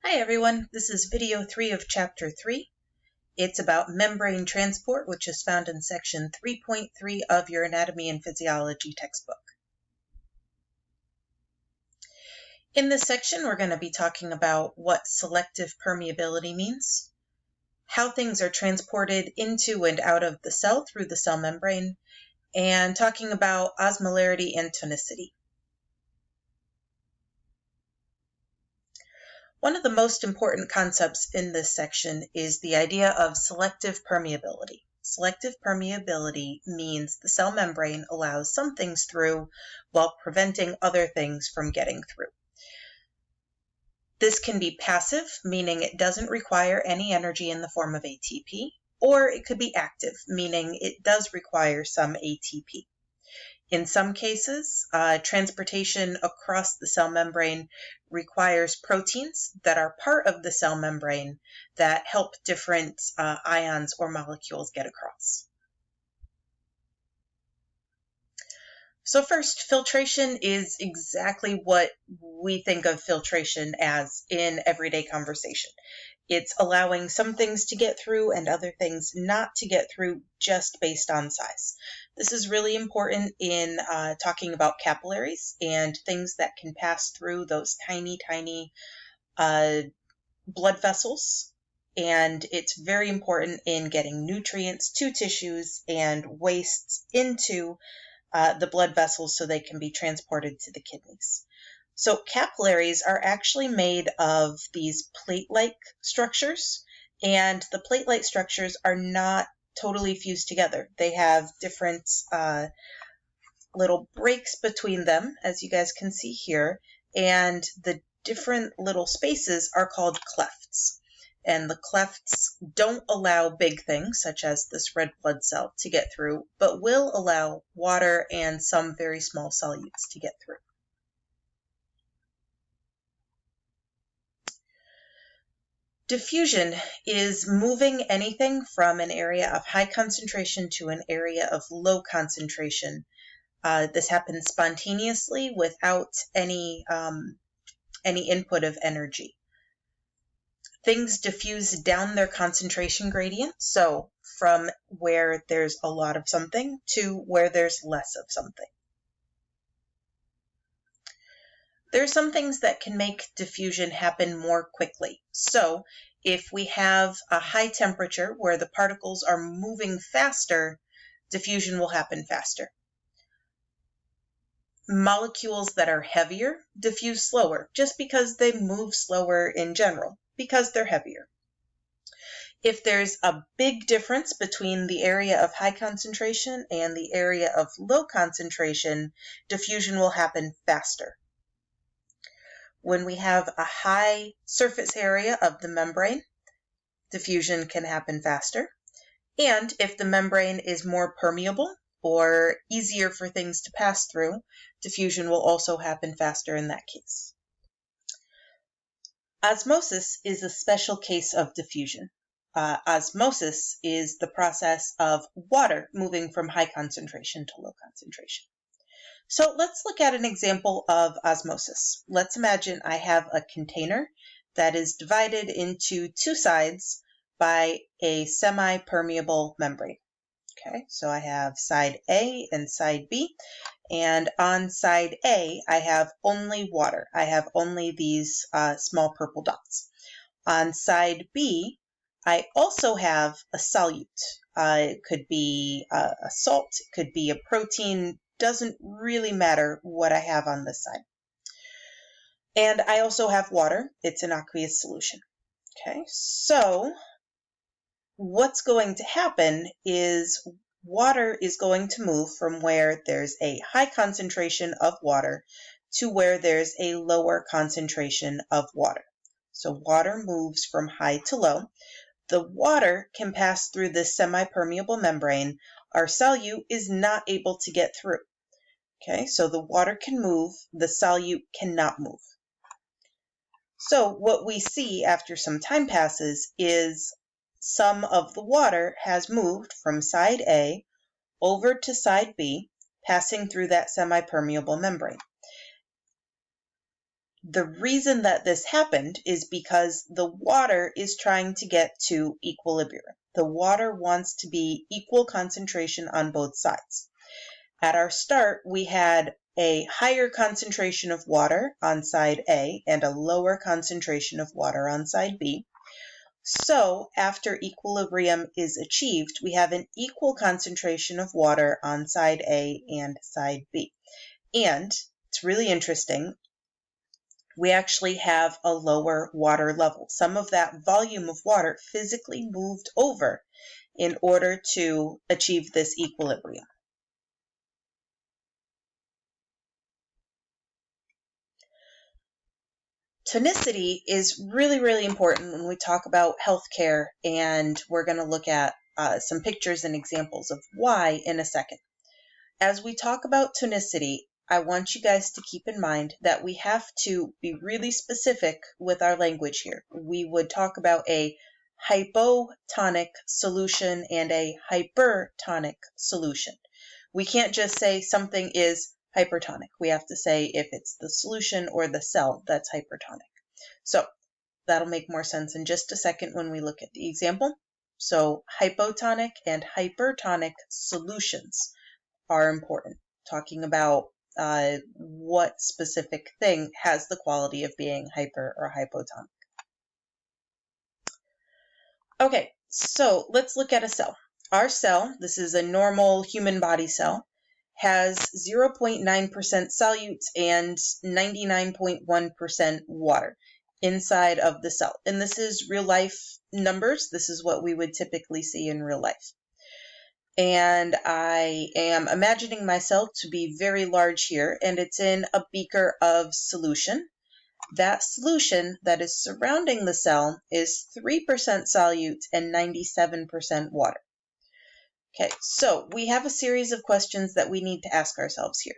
Hi everyone, this is video 3 of chapter 3. It's about membrane transport, which is found in section 3.3 of your anatomy and physiology textbook. In this section, we're going to be talking about what selective permeability means, how things are transported into and out of the cell through the cell membrane, and talking about osmolarity and tonicity. One of the most important concepts in this section is the idea of selective permeability. Selective permeability means the cell membrane allows some things through while preventing other things from getting through. This can be passive, meaning it doesn't require any energy in the form of ATP, or it could be active, meaning it does require some ATP. In some cases, transportation across the cell membrane requires proteins that are part of the cell membrane that help different ions or molecules get across. So first, filtration is exactly what we think of filtration as in everyday conversation. It's allowing some things to get through and other things not to get through just based on size. This is really important in talking about capillaries and things that can pass through those tiny blood vessels. And it's very important in getting nutrients to tissues and wastes into the blood vessels so they can be transported to the kidneys. So capillaries are actually made of these plate-like structures, and the plate-like structures are not totally fused together. They have different little breaks between them, as you guys can see here, and the different little spaces are called clefts. And the clefts don't allow big things, such as this red blood cell, to get through, but will allow water and some very small solutes to get through. Diffusion is moving anything from an area of high concentration to an area of low concentration. This happens spontaneously without any input of energy. Things diffuse down their concentration gradient, so from where there's a lot of something to where there's less of something. There are some things that can make diffusion happen more quickly. So if we have a high temperature where the particles are moving faster, diffusion will happen faster. Molecules that are heavier diffuse slower, just because they move slower in general, because they're heavier. If there's a big difference between the area of high concentration and the area of low concentration, diffusion will happen faster. When we have a high surface area of the membrane, diffusion can happen faster. And if the membrane is more permeable or easier for things to pass through, diffusion will also happen faster in that case. Osmosis is a special case of diffusion. Osmosis is the process of water moving from high concentration to low concentration. So let's look at an example of osmosis. Let's imagine I have a container that is divided into two sides by a semi-permeable membrane. Okay, so I have side A and side B, and on side A, I have only water. I have only these small purple dots. On side B, I also have a solute. It could be a salt, it could be a protein, doesn't really matter what I have on this side. And I also have water. It's an aqueous solution. Okay, so what's going to happen is water is going to move from where there's a high concentration of water to where there's a lower concentration of water. So water moves from high to low. The water can pass through this semi-permeable membrane. Our solute is not able to get through. Okay, so the water can move, the solute cannot move. So what we see after some time passes is some of the water has moved from side A over to side B, passing through that semi-permeable membrane. The reason that this happened is because the water is trying to get to equilibrium. The water wants to be equal concentration on both sides. At our start, we had a higher concentration of water on side A and a lower concentration of water on side B. So after equilibrium is achieved, we have an equal concentration of water on side A and side B. And it's really interesting, we actually have a lower water level. Some of that volume of water physically moved over in order to achieve this equilibrium. Tonicity is really, really important when we talk about healthcare, and we're going to look at some pictures and examples of why in a second. As we talk about tonicity, I want you guys to keep in mind that we have to be really specific with our language here. We would talk about a hypotonic solution and a hypertonic solution. We can't just say something is hypertonic. We have to say if it's the solution or the cell that's hypertonic. So that'll make more sense in just a second when we look at the example. So hypotonic and hypertonic solutions are important, talking about what specific thing has the quality of being hyper or hypotonic. Okay, so let's look at a cell. Our cell, this is a normal human body cell, has 0.9% solutes and 99.1% water inside of the cell. And this is real life numbers. This is what we would typically see in real life. And I am imagining my cell to be very large here, and it's in a beaker of solution. That solution that is surrounding the cell is 3% solute and 97% water. Okay, so we have a series of questions that we need to ask ourselves here.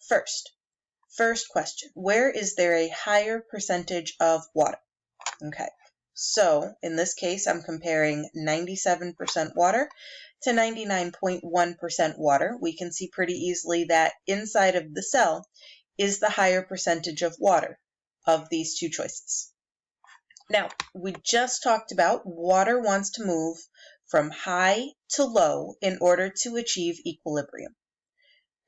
First question, where is there a higher percentage of water? Okay, so in this case, I'm comparing 97% water to 99.1% water. We can see pretty easily that inside of the cell is the higher percentage of water of these two choices. Now, we just talked about water wants to move from high to low in order to achieve equilibrium.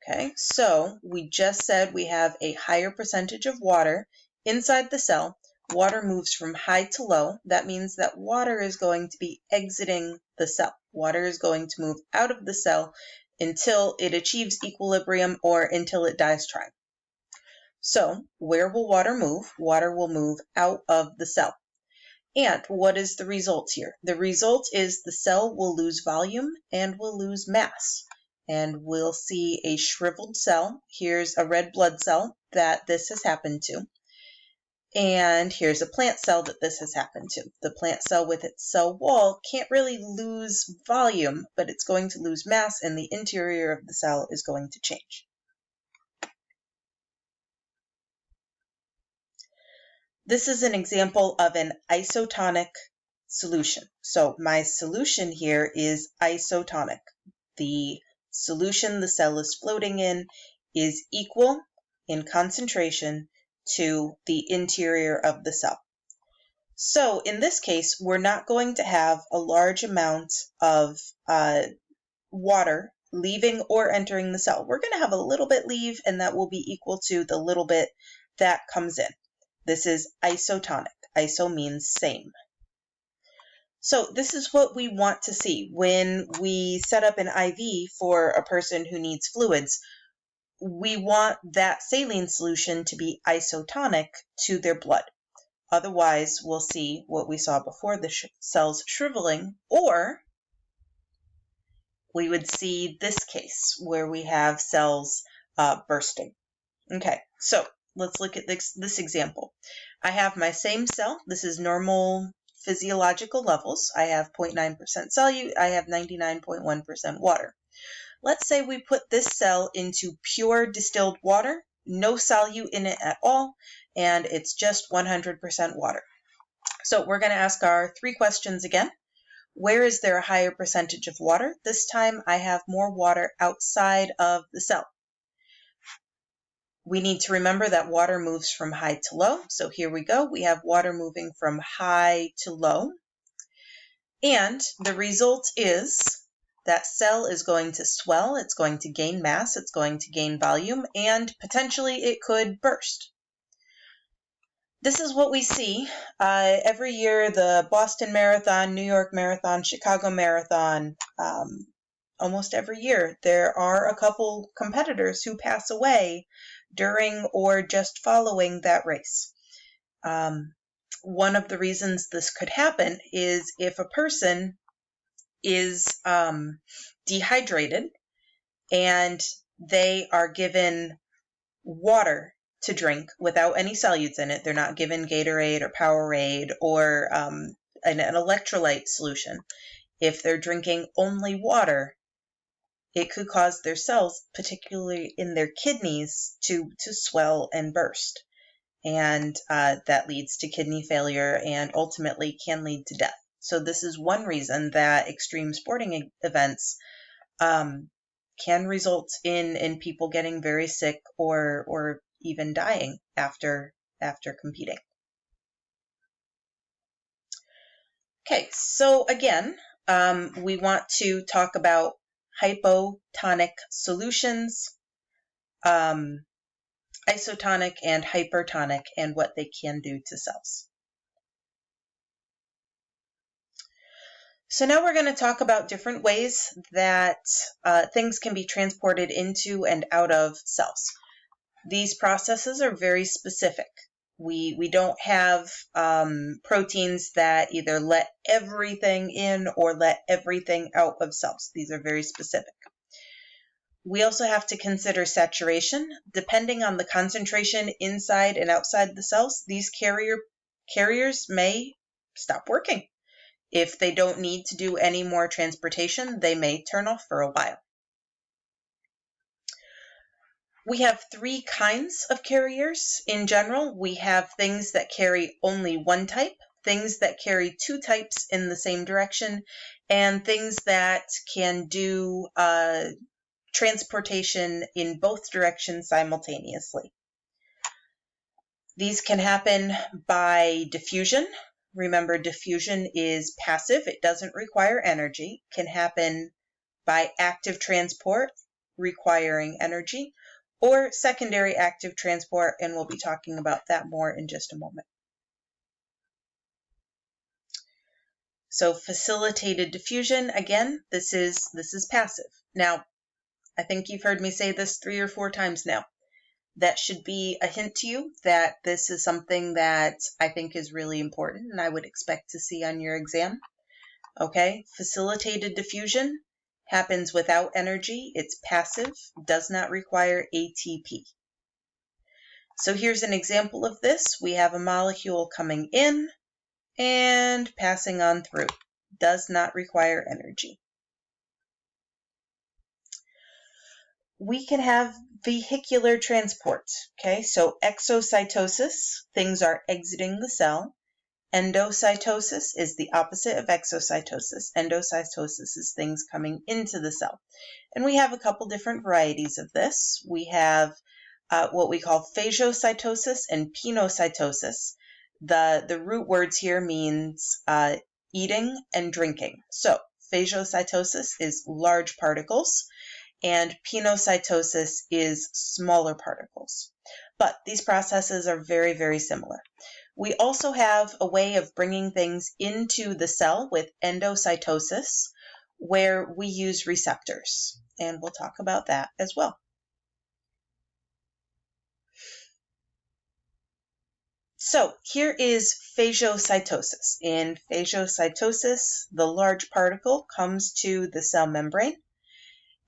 Okay, so we just said we have a higher percentage of water inside the cell. Water moves from high to low. That means that water is going to be exiting the cell. Water is going to move out of the cell until it achieves equilibrium or until it dies trying. So where will water move? Water will move out of the cell. And what is the result here? The result is the cell will lose volume and will lose mass. And we'll see a shriveled cell. Here's a red blood cell that this has happened to. And here's a plant cell that this has happened to. The plant cell with its cell wall can't really lose volume, but it's going to lose mass, and the interior of the cell is going to change. This is an example of an isotonic solution. So my solution here is isotonic. The solution the cell is floating in is equal in concentration to the interior of the cell. So in this case, we're not going to have a large amount of water leaving or entering the cell. We're going to have a little bit leave, and that will be equal to the little bit that comes in. This is isotonic. Iso means same. So this is what we want to see when we set up an IV for a person who needs fluids. We want that saline solution to be isotonic to their blood. Otherwise, we'll see what we saw before, the cells shriveling, or we would see this case where we have cells bursting. Okay, so let's look at this example. I have my same cell. This is normal physiological levels. I have 0.9% solute. I have 99.1% water. Let's say we put this cell into pure distilled water, no solute in it at all, and it's just 100% water. So we're going to ask our three questions again. Where is there a higher percentage of water? This time I have more water outside of the cell. We need to remember that water moves from high to low. So here we go. We have water moving from high to low. And the result is that cell is going to swell, it's going to gain mass, it's going to gain volume, and potentially it could burst. This is what we see every year, the Boston Marathon, New York Marathon, Chicago Marathon. Almost every year, there are a couple competitors who pass away during or just following that race. One of the reasons this could happen is if a person is dehydrated and they are given water to drink without any solutes in it. They're not given Gatorade or Powerade or an electrolyte solution. If they're drinking only water, it could cause their cells, particularly in their kidneys, to swell and burst. And that leads to kidney failure and ultimately can lead to death. So this is one reason that extreme sporting events can result in people getting very sick or even dying after competing. Okay, so again, we want to talk about hypotonic solutions, isotonic and hypertonic, and what they can do to cells. So now we're going to talk about different ways that things can be transported into and out of cells. These processes are very specific. We don't have proteins that either let everything in or let everything out of cells. These are very specific. We also have to consider saturation. Depending on the concentration inside and outside the cells, these carriers may stop working. If they don't need to do any more transportation, they may turn off for a while. We have three kinds of carriers in general. We have things that carry only one type, things that carry two types in the same direction, and things that can do transportation in both directions simultaneously. These can happen by diffusion. Remember, diffusion is passive. It doesn't require energy. It can happen by active transport, requiring energy, or secondary active transport, and we'll be talking about that more in just a moment. So facilitated diffusion, again, this is passive. Now, I think you've heard me say this 3 or 4 times now. That should be a hint to you that this is something that I think is really important and I would expect to see on your exam. Okay, facilitated diffusion happens without energy. It's passive, does not require ATP. So here's an example of this. We have a molecule coming in and passing on through. Does not require energy. We can have vehicular transport. Okay, so exocytosis, things are exiting the cell. Endocytosis is the opposite of exocytosis. Endocytosis is things coming into the cell. And we have a couple different varieties of this. We have what we call phagocytosis and pinocytosis. The root words here means eating and drinking. So phagocytosis is large particles, and pinocytosis is smaller particles. But these processes are very, very similar. We also have a way of bringing things into the cell with endocytosis, where we use receptors, and we'll talk about that as well. So here is phagocytosis. In phagocytosis, the large particle comes to the cell membrane,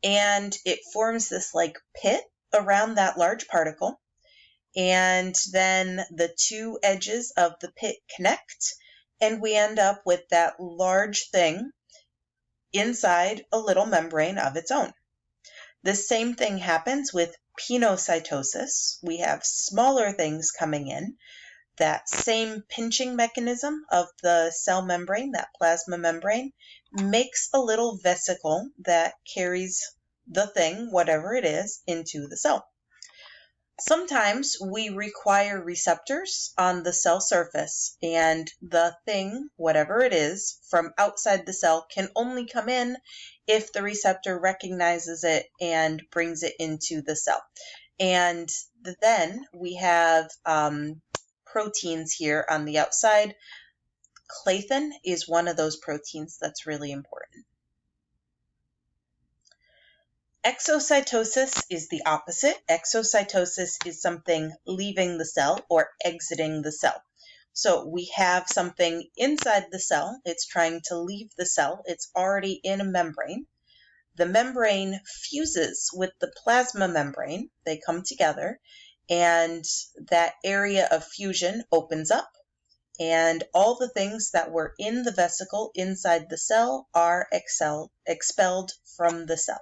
and it forms this like pit around that large particle. And then the two edges of the pit connect, and we end up with that large thing inside a little membrane of its own. The same thing happens with pinocytosis. We have smaller things coming in. That same pinching mechanism of the cell membrane, that plasma membrane, makes a little vesicle that carries the thing, whatever it is, into the cell. Sometimes we require receptors on the cell surface, and the thing, whatever it is, from outside the cell can only come in if the receptor recognizes it and brings it into the cell. And then we have proteins here on the outside. Clathin is one of those proteins that's really important. Exocytosis is the opposite. Exocytosis is something leaving the cell or exiting the cell. So we have something inside the cell. It's trying to leave the cell. It's already in a membrane. The membrane fuses with the plasma membrane. They come together, and that area of fusion opens up, and all the things that were in the vesicle inside the cell are expelled from the cell.